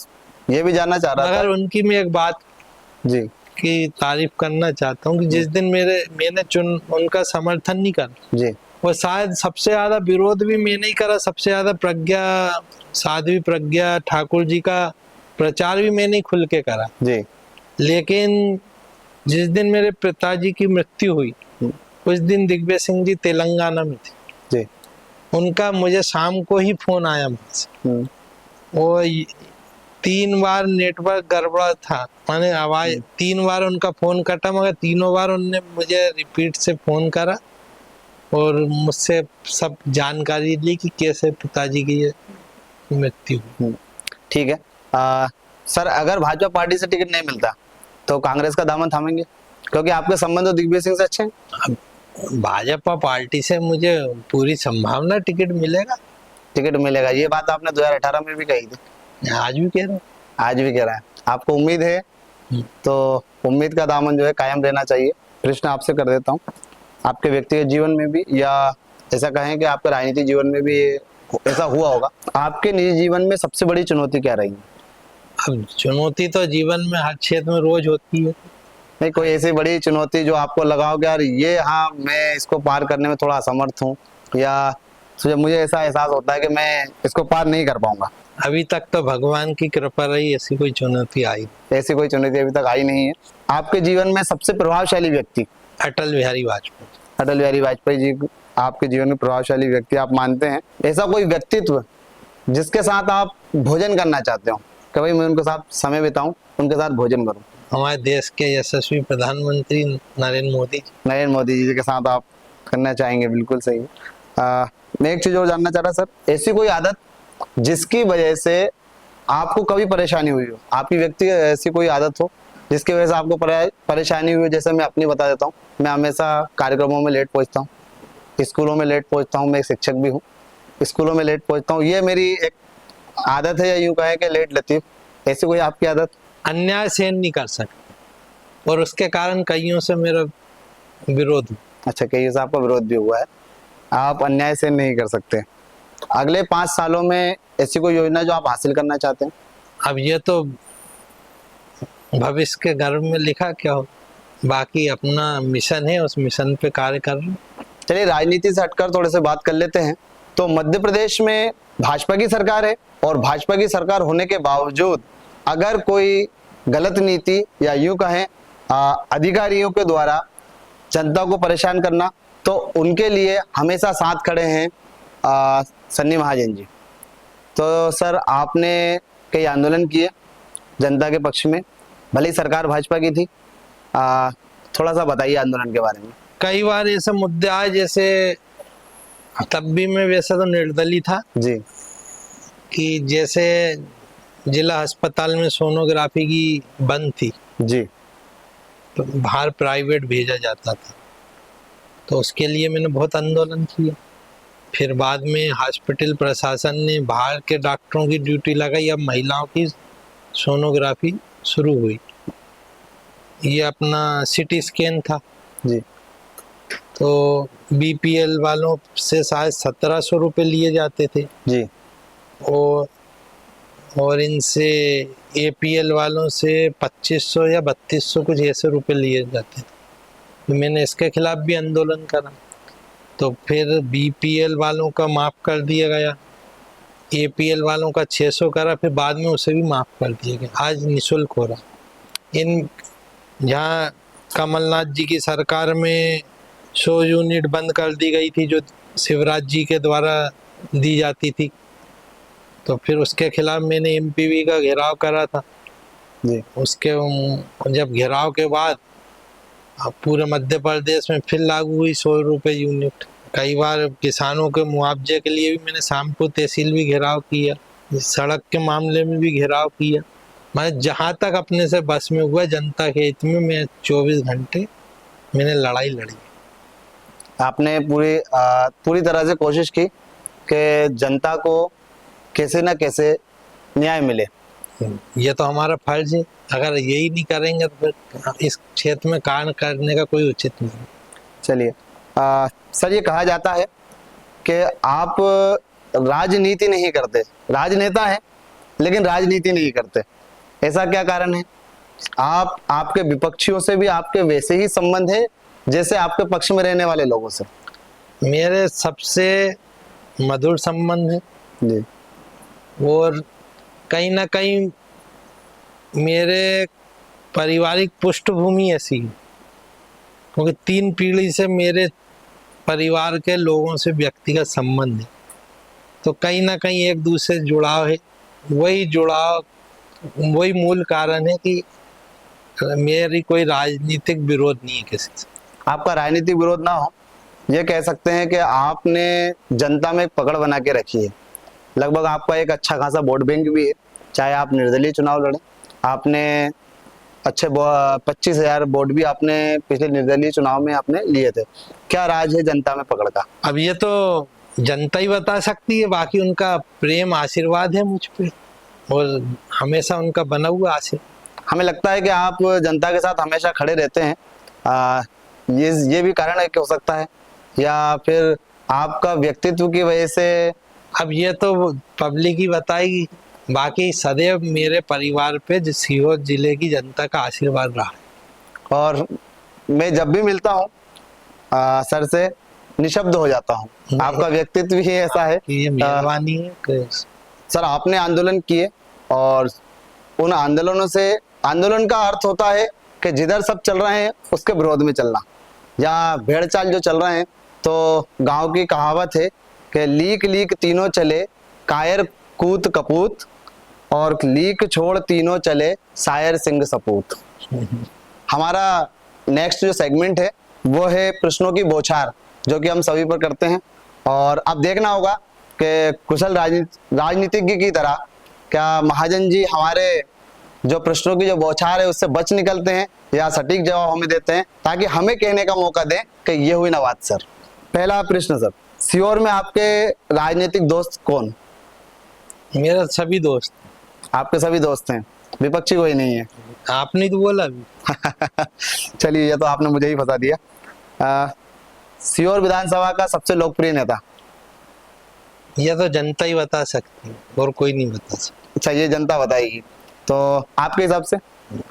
Speaker 1: ये भी जानना चाह रहा था,
Speaker 2: मगर उनकी मैं एक बात
Speaker 1: जी
Speaker 2: की तारीफ करना चाहता हूँ कि जिस दिन मैंने उनका समर्थन नहीं करा,
Speaker 1: जी,
Speaker 2: वो शायद सबसे ज्यादा विरोध भी मैंने ही करा। सबसे ज्यादा साध्वी प्रज्ञा ठाकुर जी का प्रचार भी मैंने ही खुल के करा।
Speaker 1: जी,
Speaker 2: लेकिन जिस दिन मेरे पिताजी की मृत्यु हुई उस दिन दिग्विजय सिंह जी तेलंगाना में थे।
Speaker 1: जी,
Speaker 2: उनका मुझे शाम को ही फोन आया मुझसे, वो 3 बार नेटवर्क गड़बड़ा था, माने आवाज 3 बार उनका फोन कटा, मगर तीनों बार उनने मुझे रिपीट से फोन करा और मुझसे सब जानकारी ली कि कैसे पिताजी की मृत्यु हुई।
Speaker 1: ठीक है। सर अगर भाजपा पार्टी से टिकट नहीं मिलता तो कांग्रेस का दामन थामेंगे, क्योंकि आपके संबंध तो दिग्विजय सिंह से अच्छे हैं?
Speaker 2: भाजपा पार्टी से मुझे पूरी संभावना टिकट मिलेगा।
Speaker 1: टिकट मिलेगा, ये बात आपने 2018 में भी कही थी।
Speaker 2: आज भी कह रहा हूँ।
Speaker 1: आज भी कह रहा है। आपको उम्मीद है, तो उम्मीद का दामन जो है कायम रहना चाहिए। प्रश्न आपसे कर देता हूँ, आपके व्यक्तिगत जीवन में भी या ऐसा कहें कि आपके राजनीतिक जीवन में भी ऐसा हुआ होगा, आपके निजी जीवन में सबसे बड़ी चुनौती क्या रही?
Speaker 2: अब चुनौती तो जीवन में हर क्षेत्र में रोज होती है।
Speaker 1: नहीं, कोई ऐसी बड़ी चुनौती जो आपको लगा हो कि यार ये, हाँ मैं इसको पार करने में थोड़ा असमर्थ हूँ, या मुझे ऐसा एहसास होता है कि मैं इसको पार नहीं कर पाऊंगा?
Speaker 2: अभी तक तो भगवान की कृपा रही, ऐसी कोई चुनौती आई।
Speaker 1: ऐसी कोई चुनौती अभी तक आई नहीं है। आपके जीवन में सबसे प्रभावशाली व्यक्ति?
Speaker 2: अटल बिहारी वाजपेयी।
Speaker 1: अटल बिहारी वाजपेयी जी आपके जीवन में प्रभावशाली व्यक्ति आप मानते हैं। ऐसा कोई व्यक्तित्व जिसके साथ आप भोजन करना चाहते हो कि भाई मैं उनके साथ समय बिताऊं, उनके साथ भोजन करूं?
Speaker 2: हमारे देश के यशस्वी प्रधानमंत्री नरेंद्र मोदी जी।
Speaker 1: नरेंद्र मोदी जी के साथ आप करना चाहेंगे, बिल्कुल सही है। मैं एक चीज और जानना चाह रहा सर, ऐसी कोई आदत जिसकी वजह से आपको कभी परेशानी हुई हो, आपकी व्यक्ति ऐसी कोई आदत हो जिसकी वजह से आपको परेशानी हुई हो? जैसे मैं अपनी बता देता हूँ, मैं हमेशा कार्यक्रमों में लेट पहुंचता हूँ, स्कूलों में लेट पहुंचता हूँ, मैं एक शिक्षक भी हूँ, स्कूलों में लेट पहुंचता हूँ, ये मेरी एक आदत है, या यूं कहें कि लेट लतीफ। ऐसी कोई आपकी आदत?
Speaker 2: अन्याय सहन नहीं कर सकते और उसके कारण कईयों से मेरा विरोध हुआ।
Speaker 1: अच्छा, कहीं से आपका विरोध भी हुआ है, आप अन्याय से नहीं कर सकते। अगले 5 सालों में ऐसी कोई योजना जो आप हासिल करना चाहते हैं?
Speaker 2: अब ये तो भविष्य के गर्भ में लिखा क्या हो, बाकी अपना मिशन है, उस मिशन पे कार्य कर रहे हैं।
Speaker 1: चलिए, राजनीति से हटकर थोड़े से बात कर लेते हैं। तो मध्य प्रदेश में भाजपा की सरकार है, और भाजपा की सरकार होने के बावजूद अगर कोई गलत नीति या यूं कहें अधिकारियों के द्वारा जनता को परेशान करना, तो उनके लिए हमेशा साथ खड़े हैं सन्नी महाजन जी। तो सर, आपने कई आंदोलन किए जनता के पक्ष में, भले ही सरकार भाजपा की थी, थोड़ा सा बताइए आंदोलन के बारे में।
Speaker 2: कई बार ऐसे मुद्दे आए, जैसे तब भी मैं वैसे तो निर्दलीय था
Speaker 1: जी,
Speaker 2: कि जैसे जिला अस्पताल में सोनोग्राफी की बंद थी
Speaker 1: जी,
Speaker 2: तो बाहर प्राइवेट भेजा जाता था, तो उसके लिए मैंने बहुत आंदोलन किया। फिर बाद में हॉस्पिटल प्रशासन ने बाहर के डॉक्टरों की ड्यूटी लगाई, अब महिलाओं की सोनोग्राफी शुरू हुई। ये अपना सिटी स्कैन था
Speaker 1: जी,
Speaker 2: तो बीपीएल वालों से शायद 1700 रुपये लिए जाते थे
Speaker 1: जी,
Speaker 2: और इनसे एपीएल वालों से 2500 या 3200 कुछ ऐसे रुपए लिए जाते थे। तो मैंने इसके खिलाफ भी आंदोलन करा, तो फिर बीपीएल वालों का माफ़ कर दिया गया, एपीएल वालों का 600 करा, फिर बाद में उसे भी माफ़ कर दिया गया। आज निःशुल्क हो रहा। इन जहाँ कमलनाथ जी की सरकार में 100 यूनिट बंद कर दी गई थी जो शिवराज जी के द्वारा दी जाती थी, तो फिर उसके खिलाफ मैंने एमपीवी का घेराव करा था
Speaker 1: जी।
Speaker 2: उसके जब घेराव के बाद अब पूरे मध्य प्रदेश में फिर लागू हुई 100 रुपये यूनिट। कई बार किसानों के मुआवजे के लिए भी मैंने शामपुर तहसील भी घेराव किया, सड़क के मामले में भी घेराव किया। मैं जहाँ तक अपने से बस में हुआ जनता के हित में मैं 24 घंटे मैंने लड़ाई लड़ी।
Speaker 1: आपने पूरी तरह से कोशिश की कि जनता को कैसे ना कैसे न्याय मिले।
Speaker 2: ये तो हमारा फर्ज है, अगर यही नहीं करेंगे तो फिर इस क्षेत्र में कार्य करने का कोई उचित नहीं।
Speaker 1: चलिए, सर, ये कहा जाता है कि आप राजनीति नहीं करते, राजनेता हैं लेकिन राजनीति नहीं करते, ऐसा क्या कारण है? आपके विपक्षियों से भी आपके वैसे ही संबंध है जैसे आपके पक्ष में रहने वाले लोगों से?
Speaker 2: मेरे सबसे मधुर संबंध है
Speaker 1: जी,
Speaker 2: और कहीं ना कहीं मेरे पारिवारिक पृष्ठभूमि ऐसी है, क्योंकि 3 पीढ़ी से मेरे परिवार के लोगों से व्यक्तिगत संबंध है, तो कहीं ना कहीं एक दूसरे से जुड़ाव है। वही जुड़ाव, वही मूल कारण है कि मेरी कोई राजनीतिक विरोध नहीं है किसी से।
Speaker 1: आपका राजनीतिक विरोध ना हो, ये कह सकते हैं कि आपने जनता में एक पकड़ बना के रखी है। लगभग आपका एक अच्छा खासा वोट बैंक भी है, चाहे आप निर्दलीय चुनाव लड़े, आपने अच्छे 25,000 वोट भी आपने पिछले निर्दलीय चुनाव में आपने लिए थे। क्या राज है जनता में पकड़ का?
Speaker 2: अब ये तो जनता ही बता सकती है, बाकी उनका प्रेम आशीर्वाद है मुझ पे और हमेशा उनका बना हुआ आशीर्वाद।
Speaker 1: हमें लगता है कि आप जनता के साथ हमेशा खड़े रहते हैं। ये भी कारण है कि हो सकता है, या फिर आपका व्यक्तित्व की वजह से।
Speaker 2: अब ये तो पब्लिक ही बताएगी, बाकी सदैव मेरे परिवार पे सीहोर जिले की जनता का आशीर्वाद रहा है।
Speaker 1: और मैं जब भी मिलता हूँ सर से निशब्द हो जाता हूँ। आपका व्यक्तित्व ही ऐसा है।
Speaker 2: कि ये मेहरबानी है कि
Speaker 1: सर आपने आंदोलन किए, और उन आंदोलनों से, आंदोलन का अर्थ होता है कि जिधर सब चल रहे हैं उसके विरोध में चलना, या भेड़ चाल जो चल रहे हैं। तो गांव की कहावत है कि लीक लीक तीनों चले, कायर कूत कपूत, और लीक छोड़ तीनों चले, शायर सिंह सपूत। हमारा नेक्स्ट जो सेगमेंट है वो है प्रश्नों की बौछार, जो कि हम सभी पर करते हैं। और अब देखना होगा कि कुशल राजनीतिज्ञ की तरह क्या महाजन जी हमारे जो प्रश्नों की जो बौछार है उससे बच निकलते हैं, या सटीक जवाब हमें देते हैं, ताकि हमें कहने का मौका दें कि ये हुई ना बात। सर पहला प्रश्न सर, सीहोर में आपके राजनीतिक दोस्त कौन?
Speaker 2: मेरा सभी दोस्त।
Speaker 1: आपके सभी दोस्त हैं, विपक्षी कोई नहीं है?
Speaker 2: आपने तो बोला भी।
Speaker 1: चलिए, ये तो आपने मुझे ही बता दिया। सीहोर विधानसभा का सबसे लोकप्रिय नेता?
Speaker 2: यह तो जनता ही बता सकती है, और कोई नहीं बता सकता।
Speaker 1: अच्छा, ये जनता बताएगी, तो आपके हिसाब से?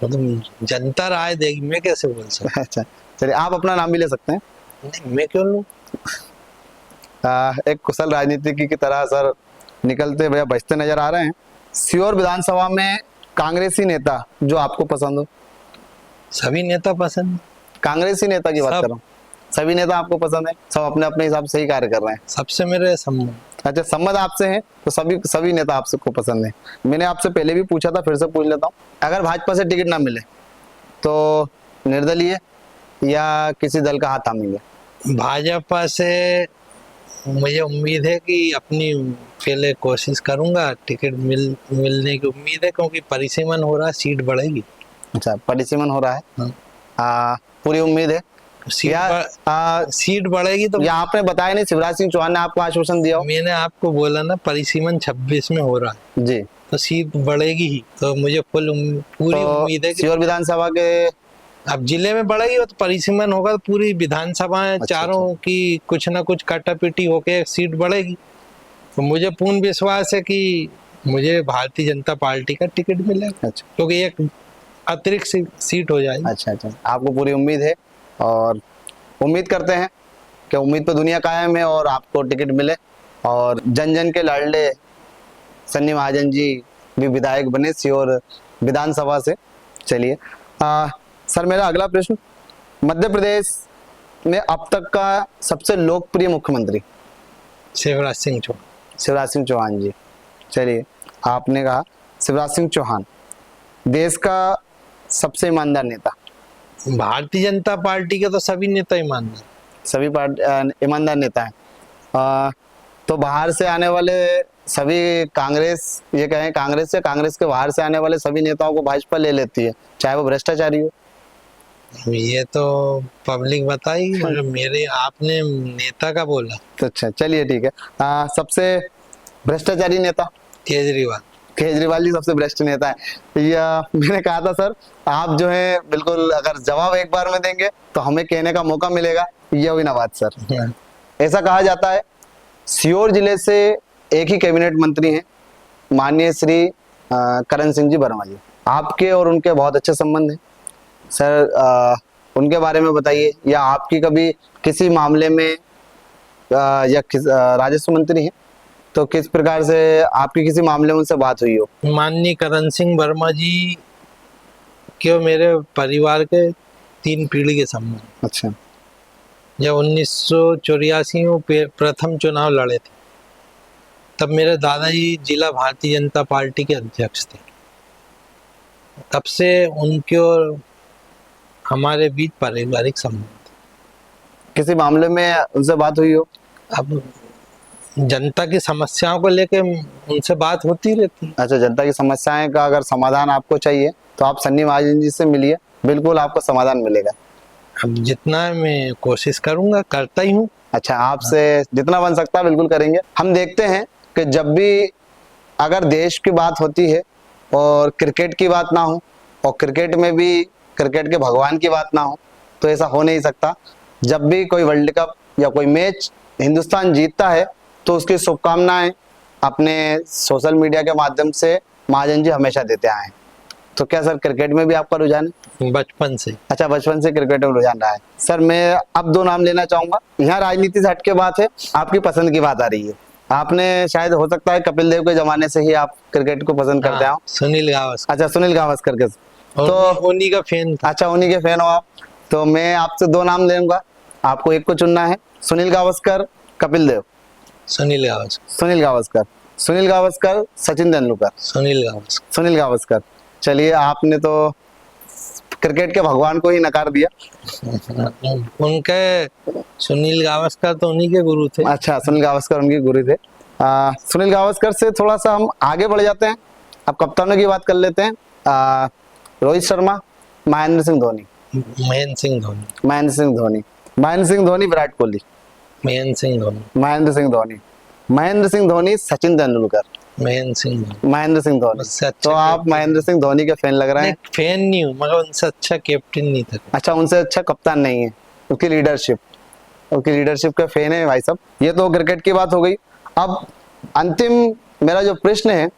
Speaker 2: मतलब जनता राय देगी, मैं कैसे बोल सकता?
Speaker 1: अच्छा चलिए, आप अपना नाम भी ले सकते हैं।
Speaker 2: नहीं, मैं क्यों लूं?
Speaker 1: एक कुशल राजनीतिज्ञ की तरह सर निकलते भैया बचते नजर आ रहे हैं। सीहोर विधानसभा में कांग्रेसी नेता जो आपको पसंद हो?
Speaker 2: सभी नेता पसंद।
Speaker 1: कांग्रेसी नेता की बात
Speaker 2: सब।
Speaker 1: कर रहा हूँ। सभी नेता आपको पसंद है? सब अपने अपने हिसाब से ही कार्य कर रहे हैं?
Speaker 2: सबसे मेरे संबंध।
Speaker 1: अच्छा, संबंध आपसे है तो सभी नेता आपसे को पसंद है। मैंने आपसे पहले भी पूछा था, फिर से पूछ लेता हूँ। अगर भाजपा से टिकट ना मिले तो निर्दलीय या किसी दल का हाथ थामेंगे?
Speaker 2: भाजपा से मुझे उम्मीद है कि अपनी पहले कोशिश करूंगा, टिकट मिलने की उम्मीद है, क्योंकि परिसीमन हो रहा है, सीट बढ़ेगी।
Speaker 1: अच्छा, परिसीमन हो रहा है।
Speaker 2: हाँ।
Speaker 1: पूरी उम्मीद है?
Speaker 2: सीट बढ़ेगी तो
Speaker 1: या आपने बताया नहीं, शिवराज सिंह चौहान ने आपको आश्वासन दिया हो?
Speaker 2: मैंने आपको बोला ना, परिसीमन 26 में हो रहा है
Speaker 1: जी,
Speaker 2: तो सीट बढ़ेगी ही। तो मुझे पूरी उम्मीद है कि
Speaker 1: सीहोर विधानसभा के,
Speaker 2: अब जिले में बढ़ेगी तो परिसीमन होगा, तो पूरी विधानसभा चारों की कुछ ना कुछ काटापीटी होके सीट बढ़ेगी। तो मुझे पूर्ण विश्वास है कि मुझे भारतीय जनता पार्टी का टिकट मिलेगा।
Speaker 1: अच्छा,
Speaker 2: क्योंकि एक अतिरिक्त सीट हो जाएगी।
Speaker 1: अच्छा, आपको पूरी उम्मीद है, और उम्मीद करते हैं कि उम्मीद पर दुनिया कायम है और आपको टिकट मिले, और जन जन के लाडले सन्नी महाजन जी भी विधायक बने सीहोर विधानसभा से। चलिए सर, मेरा अगला प्रश्न, मध्य प्रदेश में अब तक का सबसे लोकप्रिय मुख्यमंत्री?
Speaker 2: शिवराज सिंह चौहान।
Speaker 1: शिवराज सिंह चौहान जी। चलिए, आपने कहा शिवराज सिंह चौहान। देश का सबसे ईमानदार नेता?
Speaker 2: भारतीय जनता पार्टी के तो सभी नेता ईमानदार,
Speaker 1: सभी ईमानदार नेता हैं। तो बाहर से आने वाले सभी कांग्रेस, ये कहें कांग्रेस से, कांग्रेस के बाहर से आने वाले सभी नेताओं को भाजपा ले लेती है, चाहे वो भ्रष्टाचारी हो?
Speaker 2: ये तो पब्लिक बताएगी। मेरे आपने नेता का बोला
Speaker 1: तो अच्छा, चलिए ठीक है। सबसे भ्रष्टाचारी नेता?
Speaker 2: केजरीवाल।
Speaker 1: केजरीवाल जी सबसे भ्रष्ट नेता है। या मैंने कहा था सर, आप जो है बिल्कुल, अगर जवाब एक बार में देंगे तो हमें कहने का मौका मिलेगा। ये हुई ना बात सर। ऐसा कहा जाता है सीहोर जिले से एक ही कैबिनेट मंत्री हैं, माननीय श्री करण सिंह जी वर्मा जी। आपके और उनके बहुत अच्छे संबंध हैं सर, उनके बारे में बताइए। या आपकी कभी किसी मामले में या राजस्व मंत्री हैं तो किस प्रकार से आपकी किसी मामले में उनसे बात हुई हो?
Speaker 2: माननीय करण सिंह वर्मा जी के मेरे परिवार के 3 पीढ़ी के संबंध।
Speaker 1: अच्छा।
Speaker 2: जब 1984 में प्रथम चुनाव लड़े थे, तब मेरे दादाजी जिला भारतीय जनता पार्टी के अध्यक्ष थे। तब से उनके और हमारे बीच पारिवारिक संबंध।
Speaker 1: किसी मामले में उनसे बात हुई हो?
Speaker 2: अब जनता की समस्याओं को लेके उनसे बात होती रहती है।
Speaker 1: अच्छा, जनता की समस्याएं का अगर समाधान आपको चाहिए तो आप सन्नी महाजन जी से मिलिए, बिल्कुल आपको समाधान मिलेगा।
Speaker 2: अब जितना मैं कोशिश करूंगा, करता ही हूँ।
Speaker 1: अच्छा, आपसे जितना बन सकता है बिल्कुल करेंगे। हम देखते हैं कि जब भी अगर देश की बात होती है और क्रिकेट की बात ना हो और क्रिकेट में भी क्रिकेट के भगवान की बात ना हो तो ऐसा हो नहीं सकता। जब भी कोई वर्ल्ड कप या कोई मैच हिंदुस्तान जीतता है तो उसकी शुभकामनाएं अपने सोशल मीडिया के माध्यम से महाजन जी हमेशा देते आए हैं। तो क्या सर क्रिकेट में भी आपका रुझान है?
Speaker 2: बचपन से।
Speaker 1: अच्छा, बचपन से क्रिकेट में रुझान रहा है। सर मैं अब 2 नाम लेना चाहूंगा। यहाँ राजनीति से हट के बात है, आपकी पसंद की बात आ रही है। आपने शायद हो सकता है कपिल देव के जमाने से ही आप क्रिकेट को पसंद करते हो।
Speaker 2: सुनील गावस्कर।
Speaker 1: अच्छा, सुनील गावस्कर के
Speaker 2: तो उन्हीं का फैन था।
Speaker 1: अच्छा, उन्हीं के फैन हो आप। तो मैं आपसे 2 नाम लूंगा, आपको एक को चुनना है। सुनील गावस्कर, कपिल देव।
Speaker 2: सुनील गावस्कर।
Speaker 1: सुनील गावस्कर। सुनील गावस्कर, सचिन तेंदुलकर।
Speaker 2: सुनील गावस्कर।
Speaker 1: सुनील गावस्कर। चलिए, आपने तो क्रिकेट के भगवान को ही नकार दिया।
Speaker 2: उनके सुनील गावस्कर तो उन्हीं के गुरु थे।
Speaker 1: अच्छा, सुनील गावस्कर उनके गुरु थे। सुनील गावस्कर से थोड़ा सा हम आगे बढ़ जाते हैं। अब कप्तानों की बात कर लेते हैं। रोहित शर्मा, महेंद्र सिंह धोनी।
Speaker 2: महेंद्र सिंह धोनी।
Speaker 1: महेंद्र सिंह धोनी। महेंद्र सिंह धोनी, विराट कोहली।
Speaker 2: महेंद्र सिंह धोनी।
Speaker 1: महेंद्र सिंह धोनी। महेंद्र सिंह धोनी, सचिन तेंदुलकर।
Speaker 2: महेंद्र सिंह धोनी।
Speaker 1: महेंद्र सिंह धोनी।
Speaker 2: उससे
Speaker 1: तो
Speaker 2: अच्छा
Speaker 1: आप महेंद्र सिंह धोनी के फैन लग रहे हैं।
Speaker 2: फैन नहीं हूँ मगर उनसे अच्छा कैप्टन नहीं था।
Speaker 1: अच्छा, उनसे अच्छा कप्तान नहीं है। उसकी लीडरशिप का फैन है भाई साहब। ये तो क्रिकेट की बात हो गई। अब अंतिम मेरा जो प्रश्न है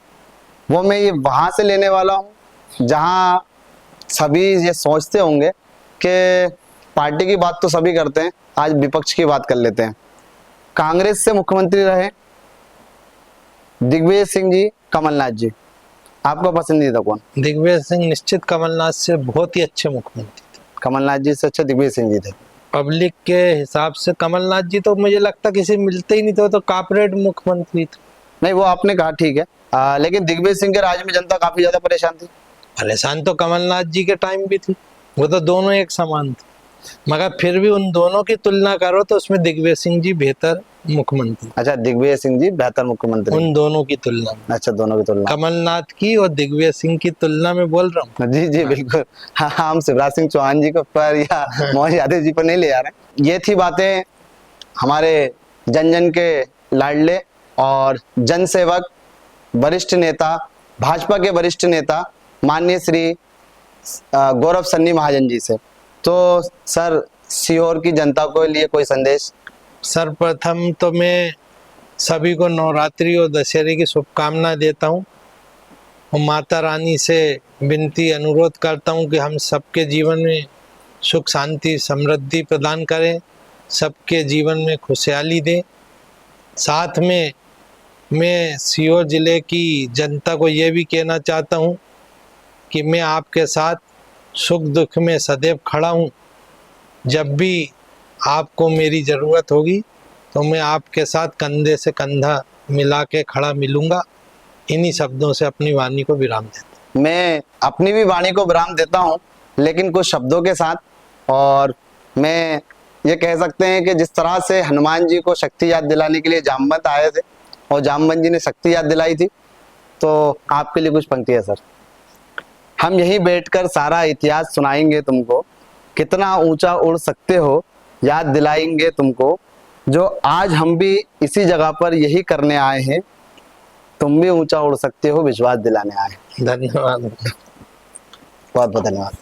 Speaker 1: वो मैं ये वहां से लेने वाला हूँ जहां सभी ये सोचते होंगे कि पार्टी की बात तो सभी करते हैं, आज विपक्ष की बात कर लेते हैं। कांग्रेस से मुख्यमंत्री रहे दिग्विजय सिंह जी, कमलनाथ जी, आपका पसंदीदा कौन?
Speaker 2: दिग्विजय सिंह निश्चित कमलनाथ से बहुत ही अच्छे मुख्यमंत्री थे।
Speaker 1: कमलनाथ जी से अच्छा दिग्विजय सिंह जी थे।
Speaker 2: पब्लिक के हिसाब से कमलनाथ जी तो मुझे लगता किसी मिलते ही नहीं थे, तो कॉर्पोरेट मुख्यमंत्री थे।
Speaker 1: नहीं, वो आपने कहा ठीक है, लेकिन दिग्विजय सिंह के राज में जनता काफी ज्यादा परेशान थी।
Speaker 2: परेशान तो कमलनाथ जी के टाइम भी थी, वो तो दोनों एक समान थे, मगर फिर भी उन दोनों की तुलना करो तो उसमें दिग्विजय सिंह जी बेहतर मुख्यमंत्री।
Speaker 1: अच्छा, दिग्विजय सिंह जी बेहतर मुख्यमंत्री
Speaker 2: उन दोनों की तुलना में।
Speaker 1: अच्छा, दोनों की तुलना,
Speaker 2: कमलनाथ की और दिग्विजय सिंह की तुलना में बोल रहा हूँ।
Speaker 1: जी जी बिल्कुल। हाँ, हम शिवराज सिंह चौहान जी को पर या मोहन यादव जी पर नहीं ले जा रहे। ये थी बातें हमारे जन जन के लाडले और जनसेवक, वरिष्ठ नेता, भाजपा के वरिष्ठ नेता माननीय श्री गौरव सन्नी महाजन जी से। तो सर, सीहोर की जनता को लिए कोई संदेश?
Speaker 2: सर्वप्रथम तो मैं सभी को नवरात्रि और दशहरे की शुभकामनाएं देता हूँ और माता रानी से विनती अनुरोध करता हूँ कि हम सबके जीवन में सुख शांति समृद्धि प्रदान करें, सबके जीवन में खुशहाली दें। साथ में मैं सीहोर जिले की जनता को ये भी कहना चाहता हूँ कि मैं आपके साथ सुख दुख में सदैव खड़ा हूँ। जब भी आपको मेरी ज़रूरत होगी तो मैं आपके साथ कंधे से कंधा मिला के खड़ा मिलूंगा। इन्हीं शब्दों से अपनी वाणी को विराम देता हूँ।
Speaker 1: मैं अपनी भी वाणी को विराम देता हूँ, लेकिन कुछ शब्दों के साथ। और मैं ये कह सकते हैं कि जिस तरह से हनुमान जी को शक्ति याद दिलाने के लिए जामवंत आए थे और जामवंत जी ने शक्ति याद दिलाई थी, तो आपके लिए कुछ पंक्ति है सर। हम यहीं बैठकर सारा इतिहास सुनाएंगे तुमको, कितना ऊंचा उड़ सकते हो याद दिलाएंगे तुमको, जो आज हम भी इसी जगह पर यही करने आए हैं, तुम भी ऊंचा उड़ सकते हो विश्वास दिलाने आए।
Speaker 2: धन्यवाद।
Speaker 1: बहुत बहुत धन्यवाद।